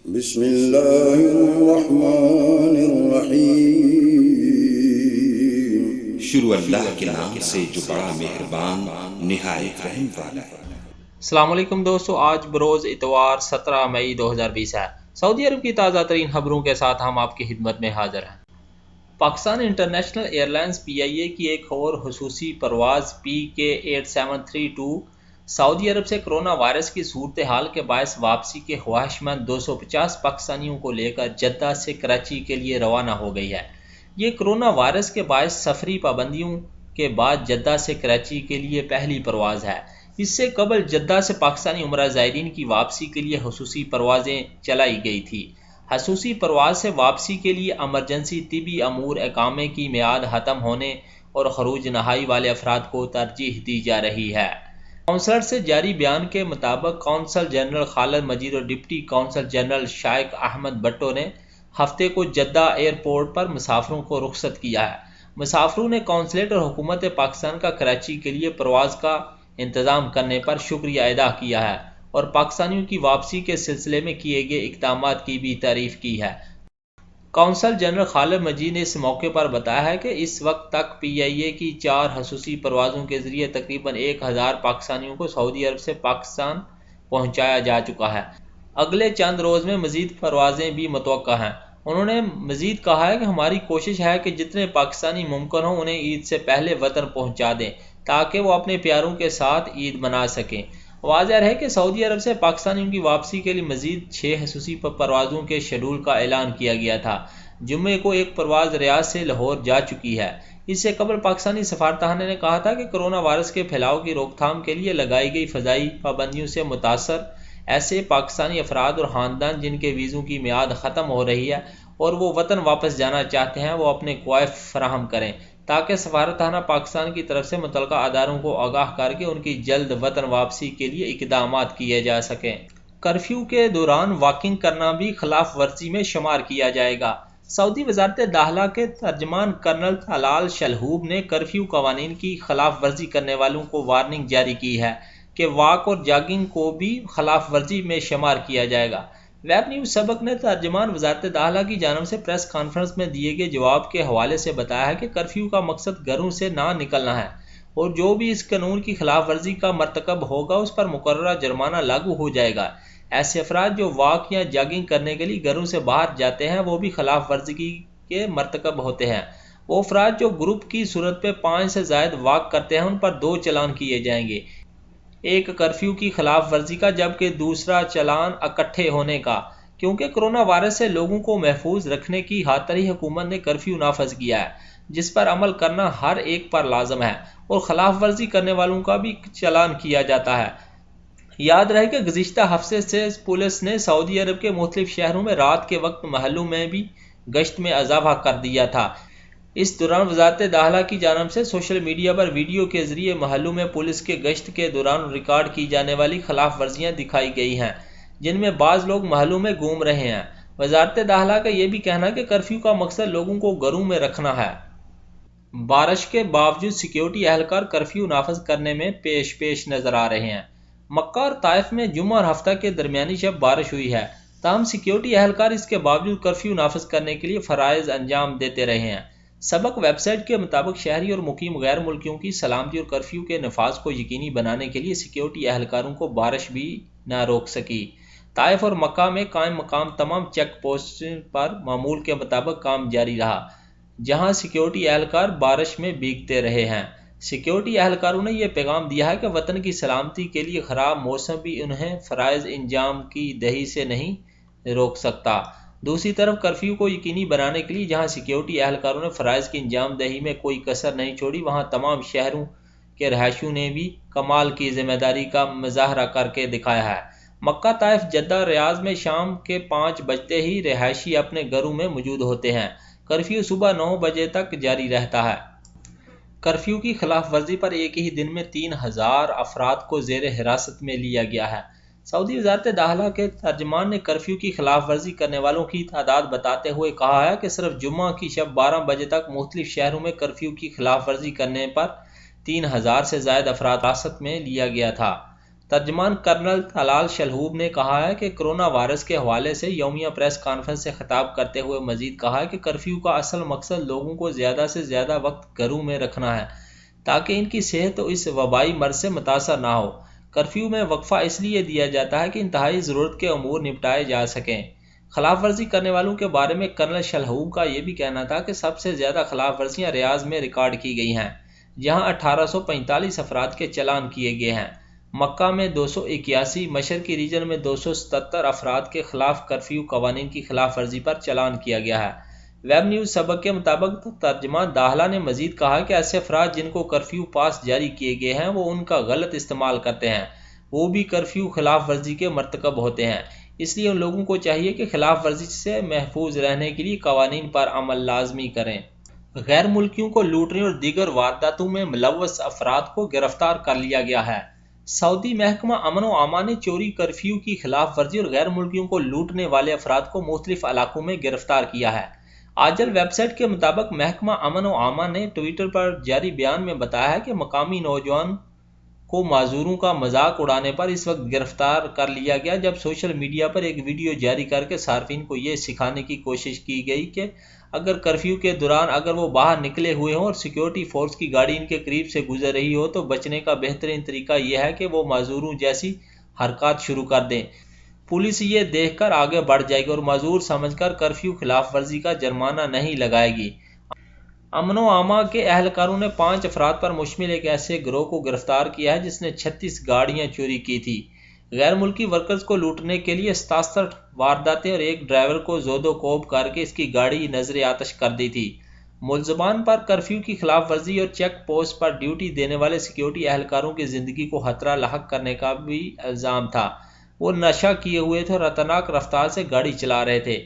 بسم اللہ الرحمن الرحیم۔ شروع اللہ کے نام سے جو بڑا مہربان نہایت رحم والا ہے۔ السلام علیکم دوستو، آج بروز اتوار 17 مئی 2020 ہے۔ سعودی عرب کی تازہ ترین خبروں کے ساتھ ہم آپ کی خدمت میں حاضر ہیں۔ پاکستان انٹرنیشنل ایئرلائنز PIA کی ایک اور خصوصی پرواز PK8732 سعودی عرب سے کرونا وائرس کی صورتحال کے باعث واپسی کے خواہشمند 250 پاکستانیوں کو لے کر جدہ سے کراچی کے لیے روانہ ہو گئی ہے۔ یہ کرونا وائرس کے باعث سفری پابندیوں کے بعد جدہ سے کراچی کے لیے پہلی پرواز ہے۔ اس سے قبل جدہ سے پاکستانی عمرہ زائرین کی واپسی کے لیے خصوصی پروازیں چلائی گئی تھی۔ خصوصی پرواز سے واپسی کے لیے ایمرجنسی طبی امور اقامے کی میعاد ختم ہونے اور خروج نہائی والے افراد کو ترجیح دی جا رہی ہے۔ کونسلر سے جاری بیان کے مطابق کونسل جنرل خالد مجید اور ڈپٹی کونسل جنرل شائق احمد بٹو نے ہفتے کو جدہ ایئرپورٹ پر مسافروں کو رخصت کیا ہے۔ مسافروں نے کونسلیٹ اور حکومت پاکستان کا کراچی کے لیے پرواز کا انتظام کرنے پر شکریہ ادا کیا ہے اور پاکستانیوں کی واپسی کے سلسلے میں کیے گئے اقدامات کی بھی تعریف کی ہے۔ کونسل جنرل خالد مجید نے اس موقع پر بتایا ہے کہ اس وقت تک PIA کی 4 خصوصی پروازوں کے ذریعے تقریباً 1000 پاکستانیوں کو سعودی عرب سے پاکستان پہنچایا جا چکا ہے۔ اگلے چند روز میں مزید پروازیں بھی متوقع ہیں۔ انہوں نے مزید کہا ہے کہ ہماری کوشش ہے کہ جتنے پاکستانی ممکن ہوں انہیں عید سے پہلے وطن پہنچا دیں تاکہ وہ اپنے پیاروں کے ساتھ عید منا سکیں۔ واضح ہے کہ سعودی عرب سے پاکستانیوں کی واپسی کے لیے مزید 6 خصوصی پروازوں کے شیڈول کا اعلان کیا گیا تھا۔ جمعے کو ایک پرواز ریاض سے لاہور جا چکی ہے۔ اس سے قبل پاکستانی سفارتخانے نے کہا تھا کہ کرونا وائرس کے پھیلاؤ کی روک تھام کے لیے لگائی گئی فضائی پابندیوں سے متاثر ایسے پاکستانی افراد اور خاندان جن کے ویزوں کی میعاد ختم ہو رہی ہے اور وہ وطن واپس جانا چاہتے ہیں وہ اپنے کوائف فراہم کریں تاکہ سفارتخانہ پاکستان کی طرف سے متعلقہ اداروں کو آگاہ کر کے ان کی جلد وطن واپسی کے لیے اقدامات کیے جا سکیں۔ کرفیو کے دوران واکنگ کرنا بھی خلاف ورزی میں شمار کیا جائے گا۔ سعودی وزارت داخلہ کے ترجمان کرنل طلال شلہوب نے کرفیو قوانین کی خلاف ورزی کرنے والوں کو وارننگ جاری کی ہے کہ واک اور جاگنگ کو بھی خلاف ورزی میں شمار کیا جائے گا۔ ویب نیوز سبق نے ترجمان وزارت داخلہ کی جانب سے پریس کانفرنس میں دیے گئے جواب کے حوالے سے بتایا ہے کہ کرفیو کا مقصد گھروں سے نہ نکلنا ہے اور جو بھی اس قانون کی خلاف ورزی کا مرتکب ہوگا اس پر مقررہ جرمانہ لاگو ہو جائے گا۔ ایسے افراد جو واک یا جاگنگ کرنے کے لیے گھروں سے باہر جاتے ہیں وہ بھی خلاف ورزی کے مرتکب ہوتے ہیں۔ وہ افراد جو گروپ کی صورت پہ 5 سے زائد واک کرتے ہیں ان پر 2 چالان کیے جائیں گے، ایک کرفیو کی خلاف ورزی کا جبکہ دوسرا چالان اکٹھے ہونے کا۔ کیونکہ کرونا وائرس سے لوگوں کو محفوظ رکھنے کی خاطر ہی حکومت نے کرفیو نافذ کیا ہے جس پر عمل کرنا ہر ایک پر لازم ہے اور خلاف ورزی کرنے والوں کا بھی چالان کیا جاتا ہے۔ یاد رہے کہ گزشتہ ہفتے سے پولیس نے سعودی عرب کے مختلف شہروں میں رات کے وقت محلوں میں بھی گشت میں اضافہ کر دیا تھا۔ اس دوران وزارت داخلہ کی جانب سے سوشل میڈیا پر ویڈیو کے ذریعے محلوں میں پولیس کے گشت کے دوران ریکارڈ کی جانے والی خلاف ورزیاں دکھائی گئی ہیں جن میں بعض لوگ محلوں میں گھوم رہے ہیں۔ وزارت داخلہ کا یہ بھی کہنا ہے کہ کرفیو کا مقصد لوگوں کو گھروں میں رکھنا ہے۔ بارش کے باوجود سیکیورٹی اہلکار کرفیو نافذ کرنے میں پیش نظر آ رہے ہیں۔ مکہ اور طائف میں جمعہ اور ہفتہ کے درمیانی شب بارش ہوئی ہے، تاہم سیکیورٹی اہلکار اس کے باوجود کرفیو نافذ کرنے کے لیے فرائض انجام دیتے رہے ہیں۔ سبق ویب سائٹ کے مطابق شہری اور مقیم غیر ملکیوں کی سلامتی اور کرفیو کے نفاذ کو یقینی بنانے کے لیے سیکیورٹی اہلکاروں کو بارش بھی نہ روک سکی۔ طائف اور مکہ میں قائم مقام تمام چیک پوسٹ پر معمول کے مطابق کام جاری رہا جہاں سیکیورٹی اہلکار بارش میں بھیگتے رہے ہیں۔ سیکیورٹی اہلکاروں نے یہ پیغام دیا ہے کہ وطن کی سلامتی کے لیے خراب موسم بھی انہیں فرائض انجام کی دہی سے نہیں روک سکتا۔ دوسری طرف کرفیو کو یقینی بنانے کے لیے جہاں سیکیورٹی اہلکاروں نے فرائض کی انجام دہی میں کوئی کسر نہیں چھوڑی وہاں تمام شہروں کے رہائشیوں نے بھی کمال کی ذمہ داری کا مظاہرہ کر کے دکھایا ہے۔ مکہ، طائف، جدہ، ریاض میں شام کے 5 بجتے ہی رہائشی اپنے گھروں میں موجود ہوتے ہیں۔ کرفیو صبح 9 بجے تک جاری رہتا ہے۔ کرفیو کی خلاف ورزی پر ایک ہی دن میں 3000 افراد کو زیر حراست میں لیا گیا ہے۔ سعودی وزارت داخلہ کے ترجمان نے کرفیو کی خلاف ورزی کرنے والوں کی تعداد بتاتے ہوئے کہا ہے کہ صرف جمعہ کی شب 12 بجے تک مختلف شہروں میں کرفیو کی خلاف ورزی کرنے پر 3000 سے زائد افراد حراست میں لیا گیا تھا۔ ترجمان کرنل طلال شلہوب نے کہا ہے کہ کرونا وائرس کے حوالے سے یومیہ پریس کانفرنس سے خطاب کرتے ہوئے مزید کہا ہے کہ کرفیو کا اصل مقصد لوگوں کو زیادہ سے زیادہ وقت گھروں میں رکھنا ہے تاکہ ان کی صحت اس وبائی مرض سے متاثر نہ ہو۔ کرفیو میں وقفہ اس لیے دیا جاتا ہے کہ انتہائی ضرورت کے امور نپٹائے جا سکیں۔ خلاف ورزی کرنے والوں کے بارے میں کرنل شلہوب کا یہ بھی کہنا تھا کہ سب سے زیادہ خلاف ورزیاں ریاض میں ریکارڈ کی گئی ہیں، جہاں 1845 افراد کے چلان کیے گئے ہیں۔ مکہ میں 281، مشرقی ریجن میں 277 افراد کے خلاف کرفیو قوانین کی خلاف ورزی پر چلان کیا گیا ہے۔ ویب نیوز سبق کے مطابق ترجمان داہلہ نے مزید کہا کہ ایسے افراد جن کو کرفیو پاس جاری کیے گئے ہیں وہ ان کا غلط استعمال کرتے ہیں، وہ بھی کرفیو خلاف ورزی کے مرتکب ہوتے ہیں، اس لیے ان لوگوں کو چاہیے کہ خلاف ورزی سے محفوظ رہنے کے لیے قوانین پر عمل لازمی کریں۔ غیر ملکیوں کو لوٹنے اور دیگر وارداتوں میں ملوث افراد کو گرفتار کر لیا گیا ہے۔ سعودی محکمہ امن و امان نے چوری کرفیو کی خلاف ورزی اور غیر ملکیوں کو لوٹنے والے افراد کو مختلف علاقوں میں گرفتار کیا ہے۔ آجل ویب سائٹ کے مطابق محکمہ امن و امان نے ٹویٹر پر جاری بیان میں بتایا ہے کہ مقامی نوجوان کو معذوروں کا مذاق اڑانے پر اس وقت گرفتار کر لیا گیا جب سوشل میڈیا پر ایک ویڈیو جاری کر کے صارفین کو یہ سکھانے کی کوشش کی گئی کہ اگر کرفیو کے دوران اگر وہ باہر نکلے ہوئے ہوں اور سیکیورٹی فورس کی گاڑی ان کے قریب سے گزر رہی ہو تو بچنے کا بہترین طریقہ یہ ہے کہ وہ معذوروں جیسی حرکات شروع کر دیں۔ پولیس یہ دیکھ کر آگے بڑھ جائے گی اور معذور سمجھ کر کرفیو خلاف ورزی کا جرمانہ نہیں لگائے گی۔ امن و امان کے اہلکاروں نے 5 افراد پر مشتمل ایک ایسے گروہ کو گرفتار کیا ہے جس نے 36 گاڑیاں چوری کی تھی۔ غیر ملکی ورکرز کو لوٹنے کے لیے 67 وارداتیں اور ایک ڈرائیور کو زود و کوب کر کے اس کی گاڑی نظر آتش کر دی تھی۔ ملزمان پر کرفیو کی خلاف ورزی اور چیک پوسٹ پر ڈیوٹی دینے والے سیکیورٹی اہلکاروں کی زندگی کو خطرہ لاحق کرنے کا بھی الزام تھا۔ وہ نشہ کیے ہوئے تھے اور خطرناک رفتار سے گاڑی چلا رہے تھے،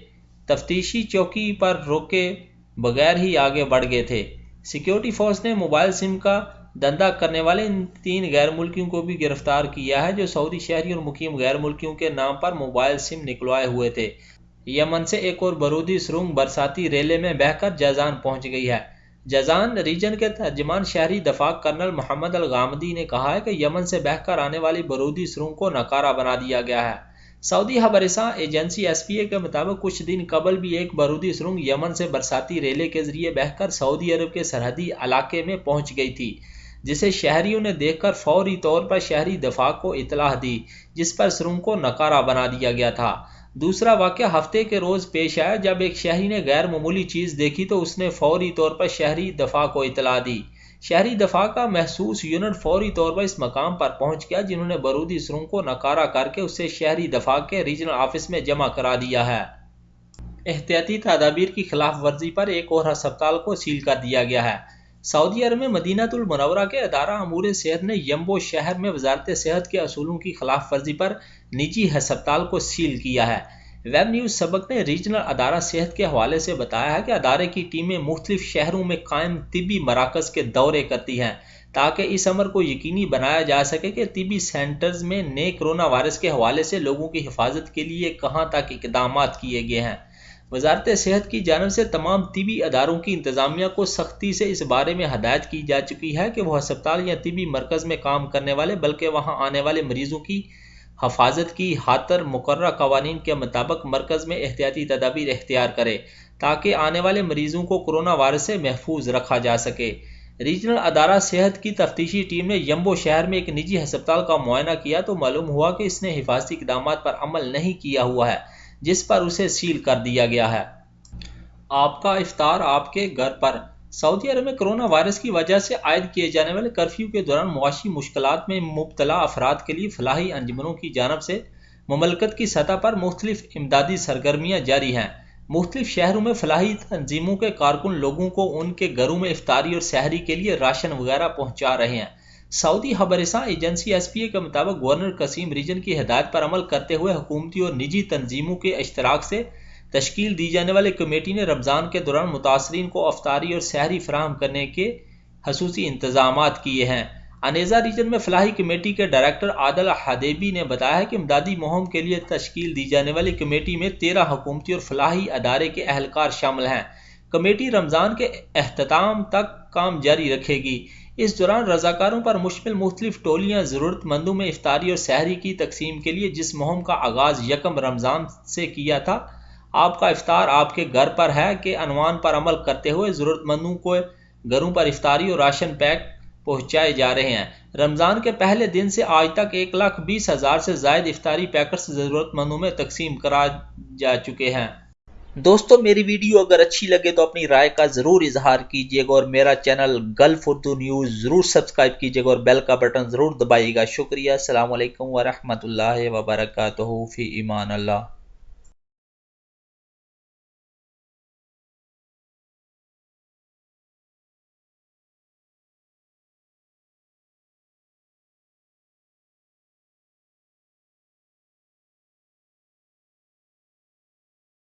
تفتیشی چوکی پر روکے بغیر ہی آگے بڑھ گئے تھے۔ سیکیورٹی فورس نے موبائل سم کا دھندا کرنے والے ان 3 غیر ملکیوں کو بھی گرفتار کیا ہے جو سعودی شہری اور مقیم غیر ملکیوں کے نام پر موبائل سم نکلوائے ہوئے تھے۔ یمن سے ایک اور بارودی سرنگ برساتی ریلے میں بہہ کر جازان پہنچ گئی ہے۔ جازان ریجن کے ترجمان شہری دفاع کرنل محمد الغامدی نے کہا ہے کہ یمن سے بہہ کر آنے والی بارودی سرنگ کو ناکارہ بنا دیا گیا ہے۔ سعودی خبررساں ایجنسی ایس پی اے کے مطابق کچھ دن قبل بھی ایک بارودی سرنگ یمن سے برساتی ریلے کے ذریعے بہہ کر سعودی عرب کے سرحدی علاقے میں پہنچ گئی تھی، جسے شہریوں نے دیکھ کر فوری طور پر شہری دفاع کو اطلاع دی، جس پر سرنگ کو ناکارہ بنا دیا گیا تھا۔ دوسرا واقعہ ہفتے کے روز پیش آیا جب ایک شہری نے غیر معمولی چیز دیکھی تو اس نے فوری طور پر شہری دفاع کو اطلاع دی۔ شہری دفاع کا محسوس یونٹ فوری طور پر اس مقام پر پہنچ گیا جنہوں نے بارودی سرنگ کو ناکارہ کر کے اسے شہری دفاع کے ریجنل آفس میں جمع کرا دیا ہے۔ احتیاطی تدابیر کی خلاف ورزی پر ایک اور ہسپتال کو سیل کر دیا گیا ہے۔ سعودی عرب میں مدینہ المنورہ کے ادارہ امور صحت نے یمبو شہر میں وزارت صحت کے اصولوں کی خلاف ورزی پر نجی ہسپتال کو سیل کیا ہے۔ ویب نیوز سبق نے ریجنل ادارہ صحت کے حوالے سے بتایا ہے کہ ادارے کی ٹیمیں مختلف شہروں میں قائم طبی مراکز کے دورے کرتی ہیں تاکہ اس امر کو یقینی بنایا جا سکے کہ طبی سینٹرز میں نئے کرونا وائرس کے حوالے سے لوگوں کی حفاظت کے لیے کہاں تک اقدامات کیے گئے ہیں۔ وزارت صحت کی جانب سے تمام طبی اداروں کی انتظامیہ کو سختی سے اس بارے میں ہدایت کی جا چکی ہے کہ وہ ہسپتال یا طبی مرکز میں کام کرنے والے بلکہ وہاں آنے والے مریضوں کی حفاظت کی خاطر مقررہ قوانین کے مطابق مرکز میں احتیاطی تدابیر اختیار کرے تاکہ آنے والے مریضوں کو کرونا وائرس سے محفوظ رکھا جا سکے۔ ریجنل ادارہ صحت کی تفتیشی ٹیم نے یمبو شہر میں ایک نجی ہسپتال کا معائنہ کیا تو معلوم ہوا کہ اس نے حفاظتی اقدامات پر عمل نہیں کیا ہوا ہے، جس پر اسے سیل کر دیا گیا ہے۔ آپ کا افطار آپ کے گھر پر۔ سعودی عرب میں کرونا وائرس کی وجہ سے عائد کیے جانے والے کرفیو کے دوران معاشی مشکلات میں مبتلا افراد کے لیے فلاحی انجمنوں کی جانب سے مملکت کی سطح پر مختلف امدادی سرگرمیاں جاری ہیں۔ مختلف شہروں میں فلاحی تنظیموں کے کارکن لوگوں کو ان کے گھروں میں افطاری اور سحری کے لیے راشن وغیرہ پہنچا رہے ہیں۔ سعودی خبررساں ایجنسی ایس پی اے کے مطابق گورنر قسیم ریجن کی ہدایت پر عمل کرتے ہوئے حکومتی اور نجی تنظیموں کے اشتراک سے تشکیل دی جانے والی کمیٹی نے رمضان کے دوران متاثرین کو افطاری اور سحری فراہم کرنے کے خصوصی انتظامات کیے ہیں۔ انیزا ریجن میں فلاحی کمیٹی کے ڈائریکٹر عادل حدیبی نے بتایا کہ امدادی مہم کے لیے تشکیل دی جانے والی کمیٹی میں 13 حکومتی اور فلاحی ادارے کے اہلکار شامل ہیں۔ کمیٹی رمضان کے اختتام تک کام جاری رکھے گی۔ اس دوران رضاکاروں پر مشتمل مختلف ٹولیاں ضرورت مندوں میں افطاری اور سحری کی تقسیم کے لیے جس مہم کا آغاز 1 رمضان سے کیا تھا، آپ کا افطار آپ کے گھر پر ہے کے عنوان پر عمل کرتے ہوئے ضرورت مندوں کو گھروں پر افطاری اور راشن پیک پہنچائے جا رہے ہیں۔ رمضان کے پہلے دن سے آج تک 1,20,000 سے زائد افطاری پیکٹس ضرورت مندوں میں تقسیم کرا جا چکے ہیں۔ دوستو میری ویڈیو اگر اچھی لگے تو اپنی رائے کا ضرور اظہار کیجیے گا اور میرا چینل گلف اردو نیوز ضرور سبسکرائب کیجیے گا اور بیل کا بٹن ضرور دبائیے گا۔ شکریہ۔ السلام علیکم ورحمۃ اللہ وبرکاتہ۔ فی امان اللہ۔